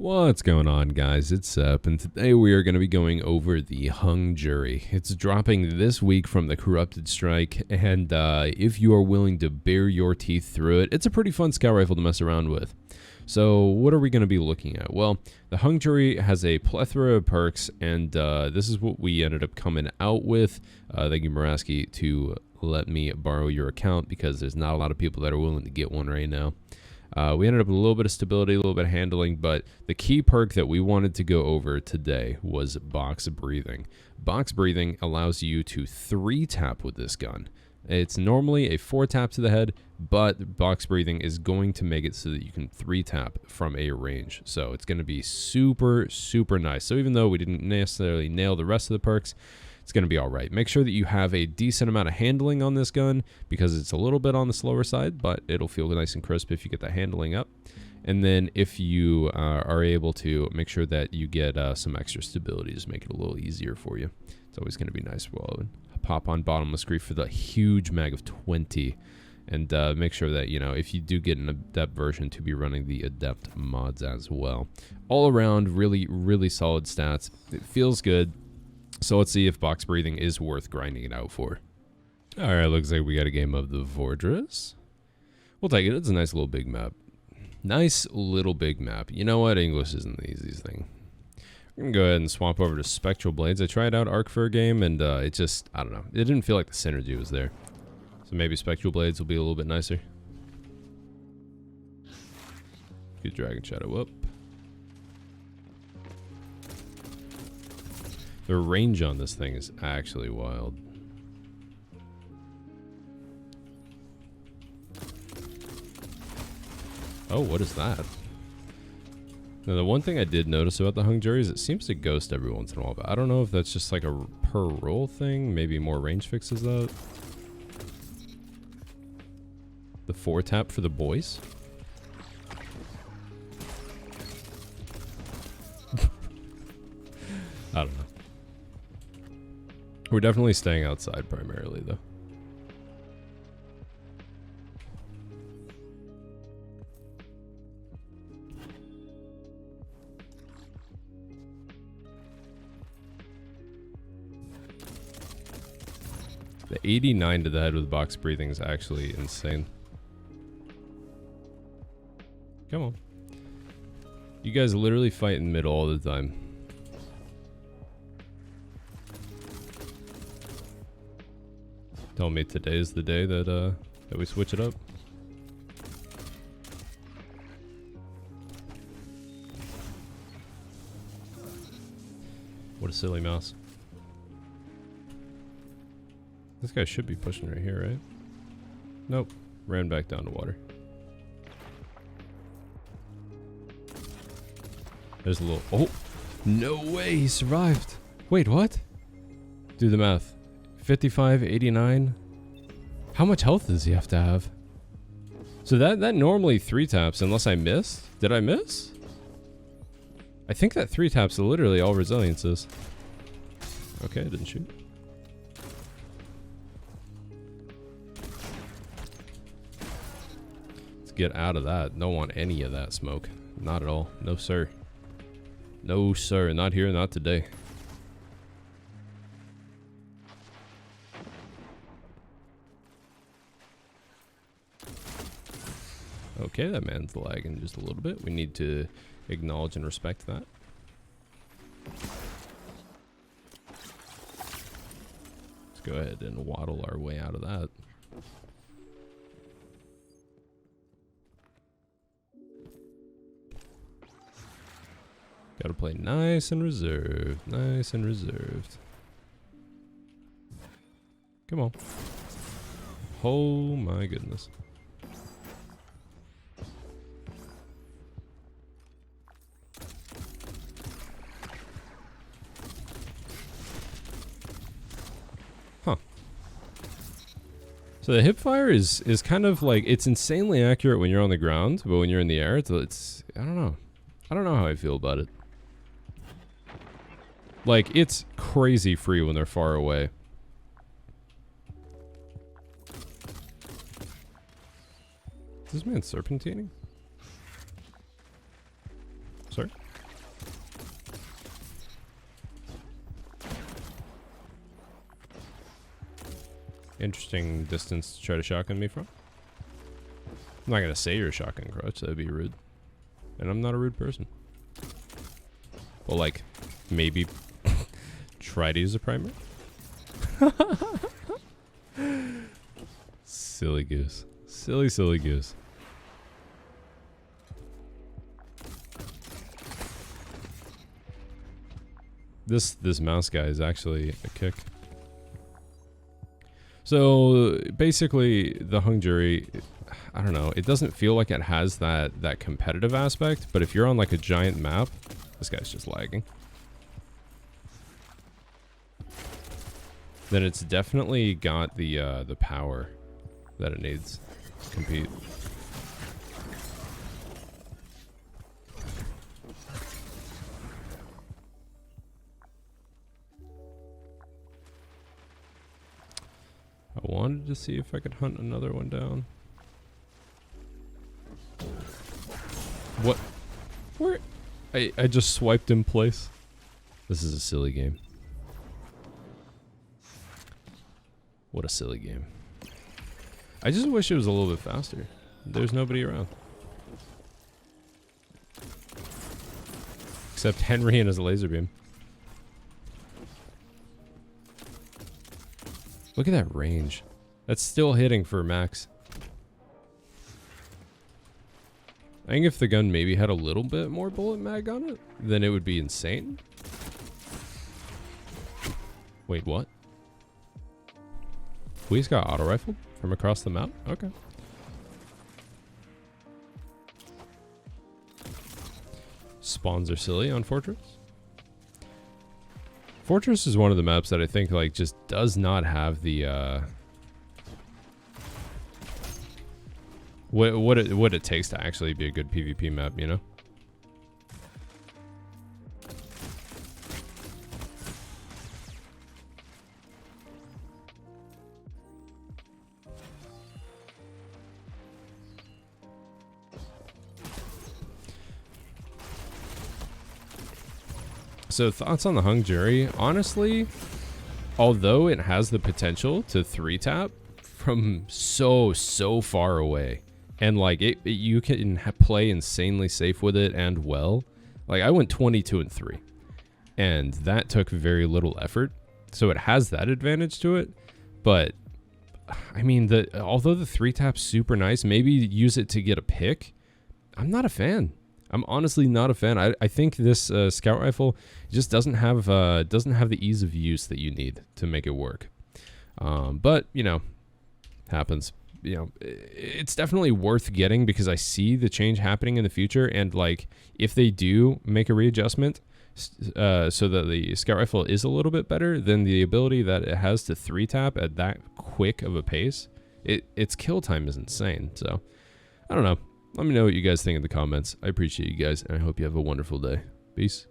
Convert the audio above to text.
What's going on, guys? It's Sep, and today we are going to be going over the Hung Jury. It's dropping this week from the Corrupted Strike, and if you are willing to bare your teeth through it, it's a pretty fun scout rifle to mess around with. So what are we going to be looking at? Well, the Hung Jury has a plethora of perks, and this is what we ended up coming out with. Thank you, Muraski, to let me borrow your account, because there's not a lot of people that are willing to get one right now. We ended up with a little bit of stability, a little bit of handling, but the key perk that we wanted to go over today was box breathing. Box breathing allows you to 3-tap with this gun. It's normally a 4-tap to the head, but box breathing is going to make it so that you can 3-tap from a range. So it's going to be super, super nice. So even though we didn't necessarily nail the rest of the perks, it's going to be all right. Make sure that you have a decent amount of handling on this gun, because it's a little bit on the slower side, but it'll feel nice and crisp if you get the handling up. And then if you are able to make sure that you get some extra stability, just make it a little easier for you. It's always going to be nice. We'll pop on bottomless grief for the huge mag of 20. And make sure that, you know, if you do get an Adept version, to be running the Adept mods as well. All around, really, really solid stats. It feels good. So let's see if box breathing is worth grinding it out for. Alright, looks like we got a game of the Fortress. We'll take it. It's a nice little big map. Nice little big map. You know what? English isn't the easiest thing. We're going to go ahead and swap over to Spectral Blades. I tried out Arc for a game, and it just, I don't know. It didn't feel like the synergy was there. So maybe Spectral Blades will be a little bit nicer. Good Dragon Shadow up. The range on this thing is actually wild. Oh, what is that? Now, the one thing I did notice about the Hung Jury is it seems to ghost every once in a while, but I don't know if that's just like a per roll thing. Maybe more range fixes that. The 4-tap for the boys? I don't know. We're definitely staying outside primarily, though. The 89 to the head with box breathing is actually insane. Come on. You guys literally fight in mid all the time. Tell me today is the day that that we switch it up. What a silly mouse. This guy should be pushing right here, right? Nope. Ran back down to water. There's a little... Oh! No way! He survived! Wait, what? Do the math. 55, 89. How much health does he have to have? So that normally 3-taps unless I missed. Did I miss? I think that 3-taps literally all resilience is. Okay, I didn't shoot. Let's get out of that. Don't want any of that smoke. Not at all. No, sir. No, sir. Not here, not today. Okay, that man's lagging just a little bit. We need to acknowledge and respect that. Let's go ahead and waddle our way out of that. Gotta play nice and reserved. Nice and reserved. Come on. Oh my goodness. So the hip fire is kind of like, it's insanely accurate when you're on the ground, but when you're in the air, it's I don't know. I don't know how I feel about it. Like, it's crazy free when they're far away. Is this man serpentining? Sorry? Interesting distance to try to shotgun me from. I'm not gonna say you're a shotgun crutch, that'd be rude. And I'm not a rude person. Well, like, maybe try to use a primer? Silly goose. Silly, silly goose. This mouse guy is actually a kick. So basically, the hung jury, I don't know, it doesn't feel like it has that competitive aspect, but if you're on like a giant map, this guy's just lagging, then it's definitely got the power that it needs to compete. I wanted to see if I could hunt another one down. What? Where? I just swiped in place. This is a silly game. What a silly game. I just wish it was a little bit faster. There's nobody around. Except Henry and his laser beam. Look at that range. That's still hitting for max. I think if the gun maybe had a little bit more bullet mag on it, then it would be insane. Wait, what? We just got auto rifled from across the map? Okay. Spawns are silly on Fortress. Fortress is one of the maps that I think like just does not have the what it takes to actually be a good PvP map, you know? So thoughts on the hung jury? Honestly, although it has the potential to 3-tap from so far away, and like you can play insanely safe with it and well. Like I went 22-3, and that took very little effort, so it has that advantage to it. But I mean, although the 3-tap's super nice, maybe use it to get a pick. I'm not a fan. I'm honestly not a fan. I think this scout rifle just doesn't have the ease of use that you need to make it work. But you know, happens. You know, it's definitely worth getting because I see the change happening in the future, and like if they do make a readjustment so that the scout rifle is a little bit better, then the ability that it has to 3-tap at that quick of a pace, its kill time is insane. So I don't know. Let me know what you guys think in the comments. I appreciate you guys, and I hope you have a wonderful day. Peace.